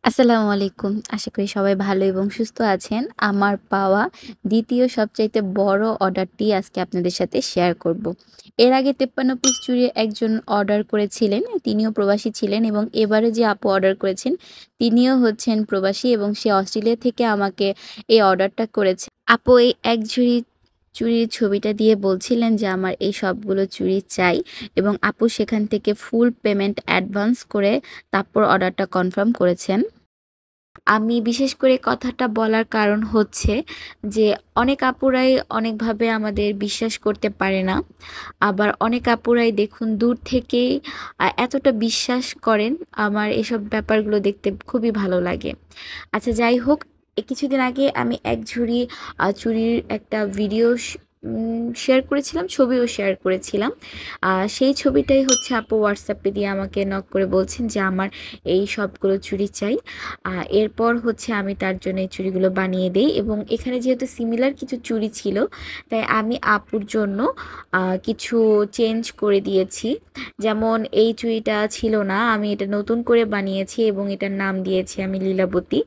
আসসালামু আলাইকুম। আশা করি সবাই ভালো এবং সুস্থ আছেন। আমার পাওয়া দ্বিতীয় সবচাইতে বড় অর্ডারটি আজকে আপনাদের সাথে শেয়ার করব। এর আগে ৫৩ পিস চুড়ি একজন অর্ডার করেছিলেন। তিনিও প্রবাসী ছিলেন এবং এবারে যে আপু অর্ডার করেছেন তিনিও হচ্ছেন প্রবাসী এবং সে অস্ট্রেলিয়া থেকে আমাকে এই অর্ডারটা করেছে। আপু এই এক ঝুড়ি চুড়ির ছবিটা দিয়ে বলছিলেন যে আমার এই সবগুলো চুড়ি চাই এবং আপু সেখান থেকে ফুল পেমেন্ট অ্যাডভান্স করে তারপর অর্ডারটা কনফার্ম করেছেন। আমি বিশেষ করে কথাটা বলার কারণ হচ্ছে যে অনেক আপুরাই অনেকভাবে আমাদের বিশ্বাস করতে পারে না। আবার অনেক আপুরাই দেখুন দূর থেকেই এতটা বিশ্বাস করেন। আমার এসব ব্যাপারগুলো দেখতে খুবই ভালো লাগে। আচ্ছা যাই হোক, কিছুদিন আগে আমি এক ঝুড়ি চুড়ির একটা ভিডিও শেয়ার করেছিলাম, ছবিও শেয়ার করেছিলাম। সেই ছবিটাই হচ্ছে আপু হোয়াটসঅ্যাপে দিয়ে আমাকে নক করে বলছেন যে আমার এই সবগুলো চুড়ি চাই। এরপর হচ্ছে আমি তার জন্য এই চুড়িগুলো বানিয়ে দেই এবং এখানে যেহেতু সিমিলার কিছু চুড়ি ছিল তাই আমি আপুর জন্য কিছু চেঞ্জ করে দিয়েছি। যেমন এই চুড়িটা ছিল না, আমি এটা নতুন করে বানিয়েছি এবং এটার নাম দিয়েছি আমি লীলাবতী।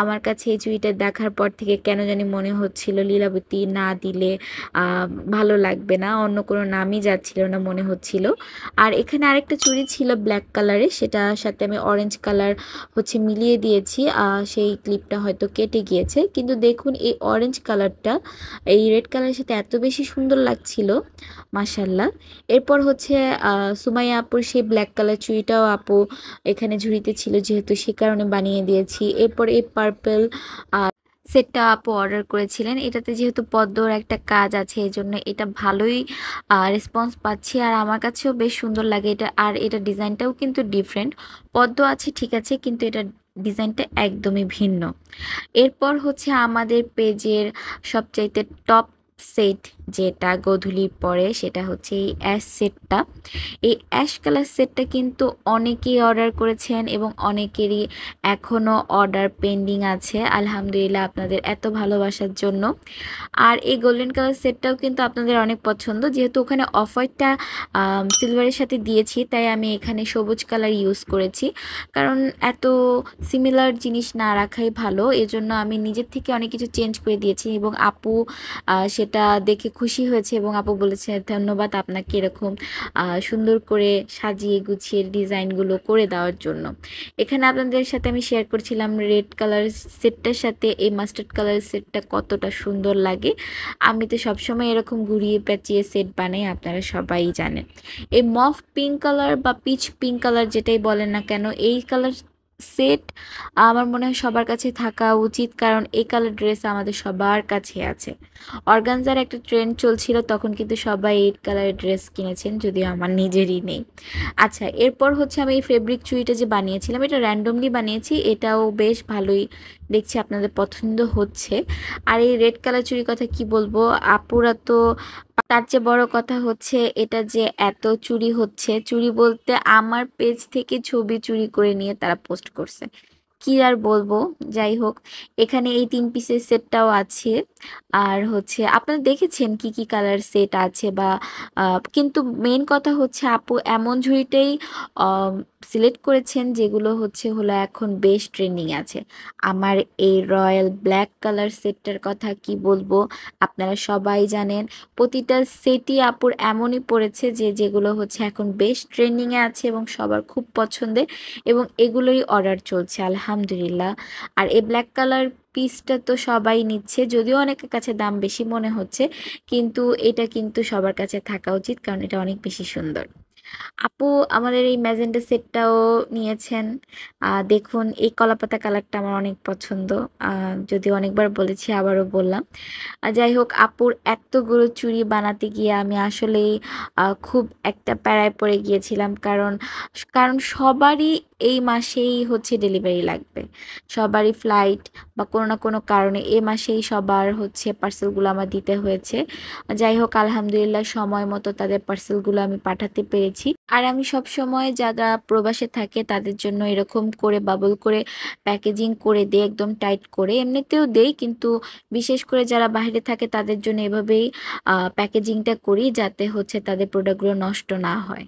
আমার কাছে এই চুড়িটা দেখার পর থেকে কেন জানি মনে হচ্ছিল লীলাবতী না দিলে ভালো লাগবে না, অন্য কোনো নামই যাচ্ছিল না মনে হচ্ছিল। আর এখানে আরেকটা চুড়ি ছিল ব্ল্যাক কালারের, সেটার সাথে আমি অরেঞ্জ কালার হচ্ছে মিলিয়ে দিয়েছি। সেই ক্লিপটা হয়তো কেটে গিয়েছে, কিন্তু দেখুন এই অরেঞ্জ কালারটা এই রেড কালারের সাথে এত বেশি সুন্দর লাগছিল, মাশাল্লাহ। এরপর হচ্ছে সুমাইয়া আপুর সেই ব্ল্যাক কালার চুড়িটাও আপু এখানে ঝুড়িতে ছিল, যেহেতু সে কারণে বানিয়ে দিয়েছি। এরপর এই পার্পল সেটটা আপু অর্ডার করেছিলেন। এটাতে যেহেতু পদ্মর একটা কাজ আছে এই জন্য এটা ভালোই রেসপন্স পাচ্ছি আর আমার কাছেও বেশ সুন্দর লাগে এটা। আর এটা ডিজাইনটাও কিন্তু ডিফারেন্ট, পদ্ম আছে ঠিক আছে, কিন্তু এটা ডিজাইনটা একদমই ভিন্ন। এরপর হচ্ছে আমাদের পেজের সবচাইতে টপ সেট যেটা গোধূলি পরে, সেটা হচ্ছে এই অ্যাশ সেটটা। এই অ্যাশ কালার সেটটা কিন্তু অনেকেই অর্ডার করেছেন এবং অনেকেরই এখনও অর্ডার পেন্ডিং আছে। আলহামদুলিল্লাহ আপনাদের এত ভালোবাসার জন্য। আর এই গোল্ডেন কালার সেটটাও কিন্তু আপনাদের অনেক পছন্দ, যেহেতু ওখানে অফ হোয়াইটটা সিলভারের সাথে দিয়েছি তাই আমি এখানে সবুজ কালার ইউজ করেছি। কারণ এত সিমিলার জিনিস না রাখাই ভালো, এজন্য আমি নিজের থেকে অনেক কিছু চেঞ্জ করে দিয়েছি এবং আপু সেটা দেখে খুশি হয়েছে এবং আপু বলেছে ধন্যবাদ আপনাকে এরকম সুন্দর করে সাজিয়ে গুছিয়ে ডিজাইনগুলো করে দেওয়ার জন্য। এখানে আপনাদের সাথে আমি শেয়ার করছিলাম রেড কালার সেটটার সাথে এই মাস্টার্ড কালার সেটটা কতটা সুন্দর লাগে। আমি তো সবসময় এরকম ঘুরিয়ে পেঁচিয়ে সেট বানাই, আপনারা সবাই জানেন। এই মফ পিঙ্ক কালার বা পিচ পিঙ্ক কালার যেটাই বলেন না কেন, এই কালার সেট আমার মনে হয় সবার কাছে থাকা উচিত, কারণ এই কালার ড্রেস আমাদের সবার কাছে আছে। অর্গানজার একটা ট্রেন্ড চলছিল তখন কিন্তু সবাই এই কালারের ড্রেস কিনেছেন, যদিও আমার নিজেরই নেই। আচ্ছা এরপর হচ্ছে আমি এই ফেব্রিক চুড়িটা যে বানিয়েছিলাম এটা র্যান্ডমলি বানিয়েছি, এটাও বেশ ভালোই দেখছি আপনাদের পছন্দ হচ্ছে। আর এই রেড কালার চুড়ির কথা কি বলবো, আপুরা তো তার চেয়ে বড় কথা হচ্ছে এটা যে এত চুরি হচ্ছে, চুরি বলতে আমার পেজ থেকে ছবি চুরি করে নিয়ে তারা পোস্ট করছে, কি আর বলবো। যাই হোক, এখানে এই 3 পিসের সেটটাও আছে। আর হচ্ছে আপনারা দেখেছেন কি কি কালার সেট আছে বা কিন্তু মেন কথা হচ্ছে আপু এমন ঝুড়িটাই সিলেক্ট করেছেন যেগুলো হলো এখন বেশ ট্রেন্ডিং আছে। আমার এই রয়্যাল ব্ল্যাক কালার সেটটার কথা কি বলবো, আপনারা সবাই জানেন প্রতিটা সেটই আপুর এমনই পড়েছে যে যেগুলো হচ্ছে এখন বেশ ট্রেন্ডিংয়ে আছে এবং সবার খুব পছন্দের, এবং এগুলোই অর্ডার চলছে আলহামদুলিল্লাহ। আর এই ব্ল্যাক কালার পিসটা তো সবাই নিচ্ছে, যদিও অনেকের কাছে দাম বেশি মনে হচ্ছে, কিন্তু এটা কিন্তু সবার কাছে থাকা উচিত কারণ এটা অনেক বেশি সুন্দর। আপু আমাদের এই ম্যাজেন্টা সেটটাও নিয়েছেন। দেখুন এই কলাপাতা কালারটা আমার অনেক পছন্দ, যদিও অনেকবার বলেছি আবারও বললাম। যাই হোক, আপুর এতগুলো চুড়ি বানাতে গিয়ে আমি আসলেই খুব একটা প্যারায় পড়ে গিয়েছিলাম, কারণ কারণ সবারই এই মাসেই হচ্ছে ডেলিভারি লাগবে, সবারই ফ্লাইট বা কোনো না কোনো কারণে এ মাসেই সবার হচ্ছে পার্সেলগুলো আমার দিতে হয়েছে। যাই হোক আলহামদুলিল্লাহ সময় মতো তাদের পার্সেলগুলো আমি পাঠাতে পেরেছি। আর আমি সব সময় যারা প্রবাসে থাকে তাদের জন্য এরকম করে বাবল করে প্যাকেজিং করে দেই, একদম টাইট করে, এমনিতেও দেই কিন্তু বিশেষ করে যারা বাইরে থাকে তাদের জন্য এভাবেই প্যাকেজিংটা করি যাতে হচ্ছে তাদের প্রোডাক্টগুলো নষ্ট না হয়।